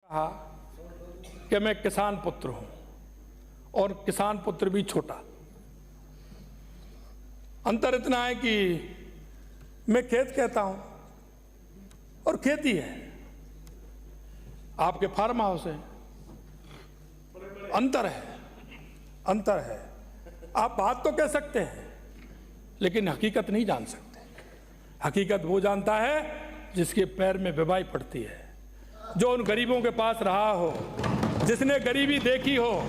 कहा कि मैं किसान पुत्र हूं और किसान पुत्र भी छोटा। अंतर इतना है कि मैं खेत कहता हूं और खेती है, आपके फार्म हाउस है। अंतर है। आप बात तो कह सकते हैं लेकिन हकीकत नहीं जान सकते। हकीकत वो जानता है जिसके पैर में बेबाई पड़ती है, जो उन गरीबों के पास रहा हो, जिसने गरीबी देखी हो,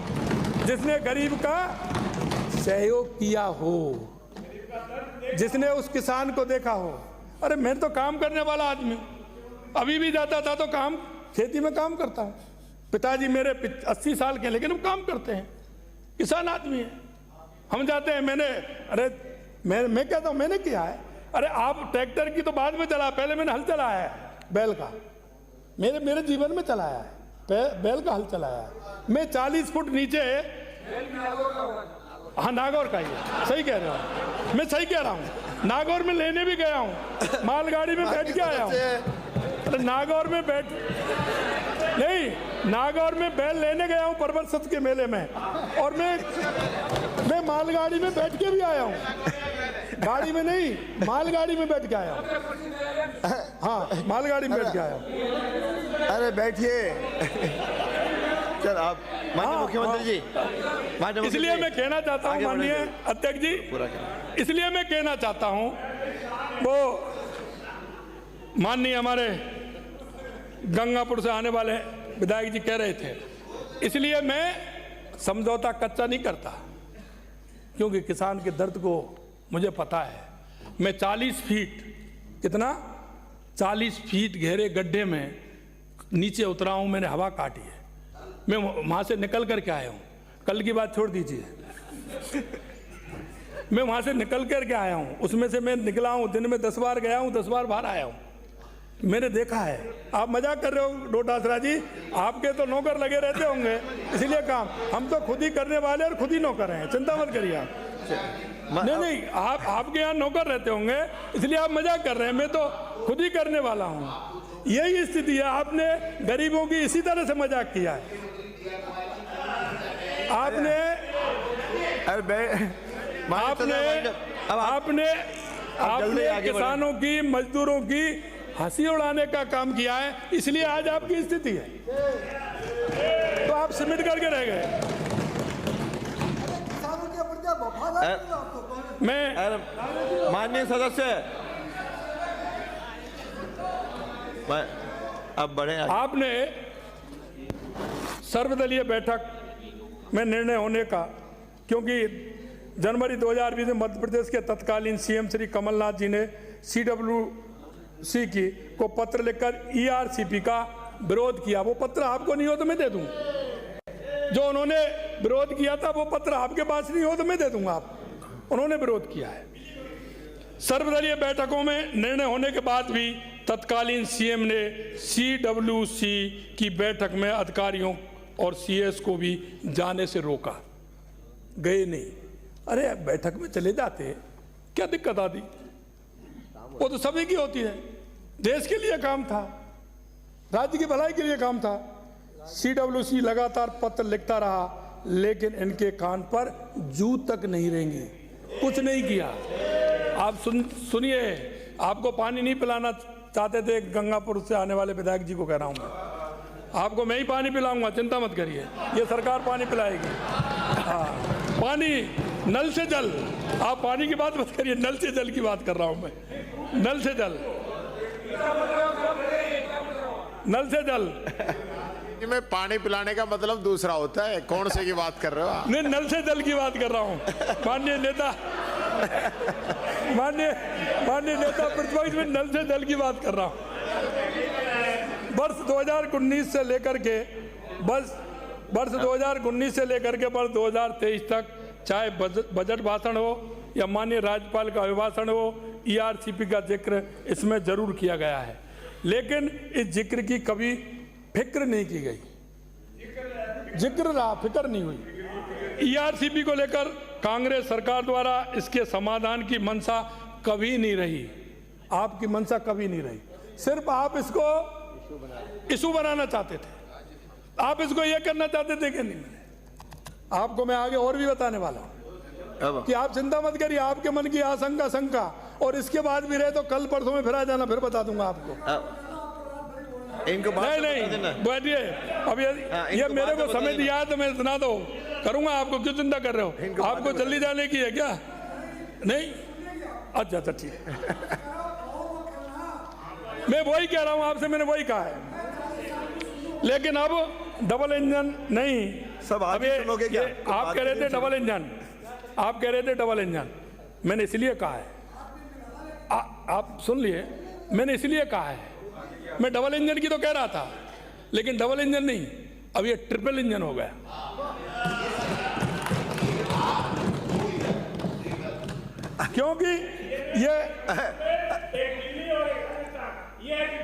जिसने गरीब का सहयोग किया हो, जिसने उस किसान को देखा हो। अरे मैं तो काम करने वाला आदमी हूं, अभी भी जाता था तो काम खेती में काम करता हूं। पिताजी मेरे 80 साल के, लेकिन हम काम करते हैं, किसान आदमी है। हम जाते हैं, मैं कहता हूं मैंने किया है। अरे आप ट्रैक्टर की तो बाद में चला, पहले मैंने हल चलाया है बैल का, मेरे जीवन में चलाया है, बैल का हल चलाया है। मैं 40 फुट नीचे, हाँ नागौर का ही है, सही कह रहे हो, मैं सही कह रहा हूँ। नागौर में लेने भी गया हूँ, मालगाड़ी में बैठ के आया हूँ। अरे नागौर में नागौर में बैल लेने गया हूँ परवर सत के मेले में, और मैं मालगाड़ी में बैठ के भी आया हूँ, गाड़ी में नहीं, मालगाड़ी में बैठ के आया हूँ। हाँ मालगाड़ी में बैठ के आया हूँ। अरे बैठिए। चल आप माननीय मुख्यमंत्री जी, इसलिए मैं कहना चाहता हूँ माननीय अध्यक्ष जी, इसलिए मैं कहना चाहता हूँ, वो माननीय हमारे गंगापुर से आने वाले विधायक जी कह रहे थे, इसलिए मैं समझौता कच्चा नहीं करता, क्योंकि किसान के दर्द को मुझे पता है। मैं 40 फीट, कितना 40 फीट गहरे गड्ढे में नीचे उतरा हूं, मैंने हवा काटी है, मैं वहां से निकल करके आया हूं। कल की बात छोड़ दीजिए, मैं वहां से निकल करके आया हूं, उसमें से मैं निकला हूं, दिन में 10 बार गया हूं, 10 बार बाहर आया हूं। मैंने देखा है। आप मजाक कर रहे हो डोटासरा जी, आपके तो नौकर लगे रहते होंगे, इसलिए काम, हम तो खुद ही करने वाले और खुद ही नौकर हैं, चिंता मत करिए आप। नहीं, आपके यहाँ नौकर रहते होंगे, इसलिए आप मजाक कर रहे हैं, मैं तो खुद ही करने वाला हूँ। यही स्थिति है, आपने गरीबों की इसी तरह से मजाक किया है। आपने किसानों की, मजदूरों की हंसी उड़ाने का काम किया है, इसलिए आज आपकी स्थिति है। तो आप सिमट करके रह गए। मैं माननीय सदस्य, अब बढ़े। आपने सर्वदलीय बैठक में निर्णय होने का, क्योंकि जनवरी 2020 में मध्य प्रदेश के तत्कालीन सीएम श्री कमलनाथ जी ने CWC को पत्र लिखकर ERCP का विरोध किया। वो पत्र आपको नहीं हो तो मैं दे दूं, जो उन्होंने विरोध किया था वो पत्र आपके पास नहीं हो तो मैं दे दूंगा। आप उन्होंने विरोध किया है। सर्वदलीय बैठकों में निर्णय होने के बाद भी तत्कालीन सीएम ने CWC की बैठक में अधिकारियों और CS को भी जाने से रोका, गए नहीं। अरे बैठक में चले जाते, क्या दिक्कत आती? वो तो सभी की होती है, देश के लिए काम था, राज्य की भलाई के लिए काम था। CWC लगातार पत्र लिखता रहा, लेकिन इनके कान पर जू तक नहीं रेंगी, कुछ नहीं किया। आप सुनिए, आपको पानी नहीं पिलाना चाहते थे, गंगापुर से आने वाले विधायक जी को कह रहा हूं मैं, आपको मैं ही पानी पिलाऊंगा, चिंता मत करिए, ये सरकार पानी पिलाएगी। हाँ, पानी, नल से जल, आप पानी की बात मत करिए, नल से जल की बात कर रहा हूं मैं, नल से जल, नल से जल में पानी पिलाने का मतलब दूसरा होता है। कौन से की बात कर रहे हो आप? नहीं, नल से जल की बात कर रहा हूँ। माननीय नेता प्रतिपक्ष में नल से जल की बात कर रहा हूँ। वर्ष 2019 से लेकर के वर्ष 2023 तक, चाहे बजट भाषण हो या माननीय राज्यपाल का अभिभाषण हो, ERCP का जिक्र इसमें जरूर किया गया है, लेकिन इस जिक्र की कभी फिक्र नहीं की गई। जिक्र रहा, फिक्र नहीं हुई। ERCP को लेकर कांग्रेस सरकार द्वारा इसके समाधान की मंशा कभी नहीं रही, आपकी मंशा कभी नहीं रही। सिर्फ आप इसको इशू बनाना चाहते थे। आप इसको ये करना चाहते थे कि नहीं? आपको मैं आगे और भी बताने वाला हूं अब कि आप चिंता मत करिए, आपके मन की आशंका शंका और इसके बाद भी रहे तो कल परसों में फिर आ जाना, फिर बता दूंगा आपको। इनको बात नहीं से बता नहीं देना। बैठिए, अब ये इनको मेरे बात को से बता समय देना। दिया है तो मैं सुना दो करूंगा, आपको क्यों चिंता कर रहे हो? इनको बात आपको से जल्दी जाने की है क्या? नहीं, अच्छा अच्छा ठीक है। मैं वही कह रहा हूं आपसे, मैंने वही कहा है, लेकिन अब डबल इंजन नहीं। सब आज अब ही ये- सुनोगे क्या? ये आप कह रहे थे डबल इंजन, आप कह रहे थे डबल इंजन, मैंने इसलिए कहा है, आप सुन लिए, मैंने इसलिए कहा है, मैं डबल इंजन की तो कह रहा था, लेकिन डबल इंजन नहीं, अब ये ट्रिपल इंजन हो गया। क्योंकि ये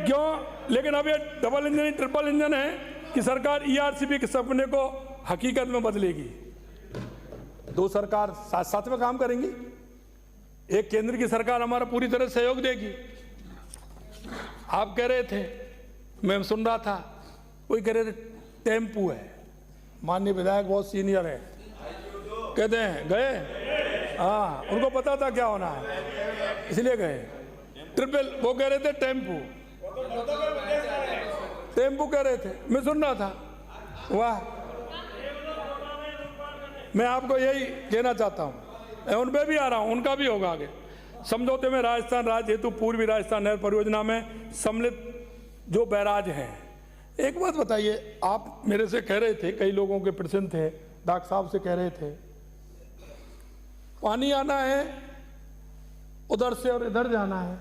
क्यों, लेकिन अब ये डबल इंजन ट्रिपल इंजन है कि सरकार ईआरसीपी के सपने को हकीकत में बदलेगी। दो सरकार साथ साथ में काम करेंगी, एक केंद्र की सरकार हमारा पूरी तरह सहयोग देगी। आप कह रहे थे, मैं सुन रहा था, कोई कह रहे थे टेम्पू है, माननीय विधायक बहुत सीनियर है, कहते हैं गए, हाँ उनको पता था क्या होना है इसलिए गए। ट्रिपल, वो कह रहे थे टेम्पू, टेम्पू कह रहे थे, मैं सुन रहा था। वाह, मैं आपको यही कहना चाहता हूं, मैं उन पे भी आ रहा हूं, उनका भी होगा आगे। समझौते में राजस्थान राज्य हेतु पूर्वी राजस्थान नहर परियोजना में सम्मिलित जो बैराज हैं, एक बात बताइए, आप मेरे से कह रहे थे, कई लोगों के प्रश्न थे, डॉक्टर साहब से कह रहे थे, पानी आना है उधर से और इधर जाना है,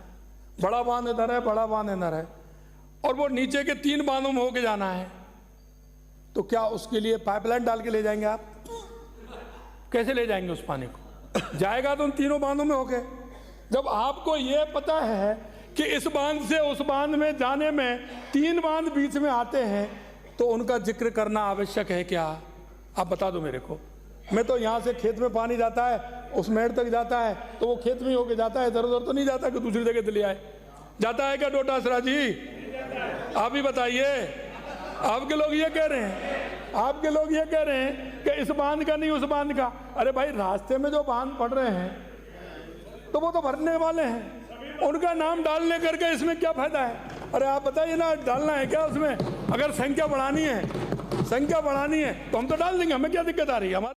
बड़ा बांध इधर है, बड़ा बांध इधर है, और वो नीचे के 3 बांधों में होके जाना है, तो क्या उसके लिए पाइपलाइन डाल के ले जाएंगे आप? कैसे ले जाएंगे उस पानी को? जाएगा तो उन 3 बांधों में होके। जब आपको ये पता है कि इस बांध से उस बांध में जाने में 3 बांध बीच में आते हैं, तो उनका जिक्र करना आवश्यक है क्या? आप बता दो मेरे को। मैं तो यहाँ से खेत में पानी जाता है, उस मेड़ तक जाता है, तो वो खेत में ही होके जाता है, इधर उधर तो नहीं जाता कि दूसरी जगह चले आए। जाता है क्या डोटासरा जी? आप ही बताइए। आपके लोग ये कह रहे हैं, आपके लोग ये कह रहे हैं कि इस बांध का नहीं उस बांध का। अरे भाई, रास्ते में जो बांध पड़ रहे हैं तो वो तो भरने वाले हैं, उनका नाम डालने करके इसमें क्या फायदा है? अरे आप बताइए ना, डालना है क्या उसमें? अगर संख्या बढ़ानी है तो हम तो डाल देंगे, हमें क्या दिक्कत आ रही है? हमारे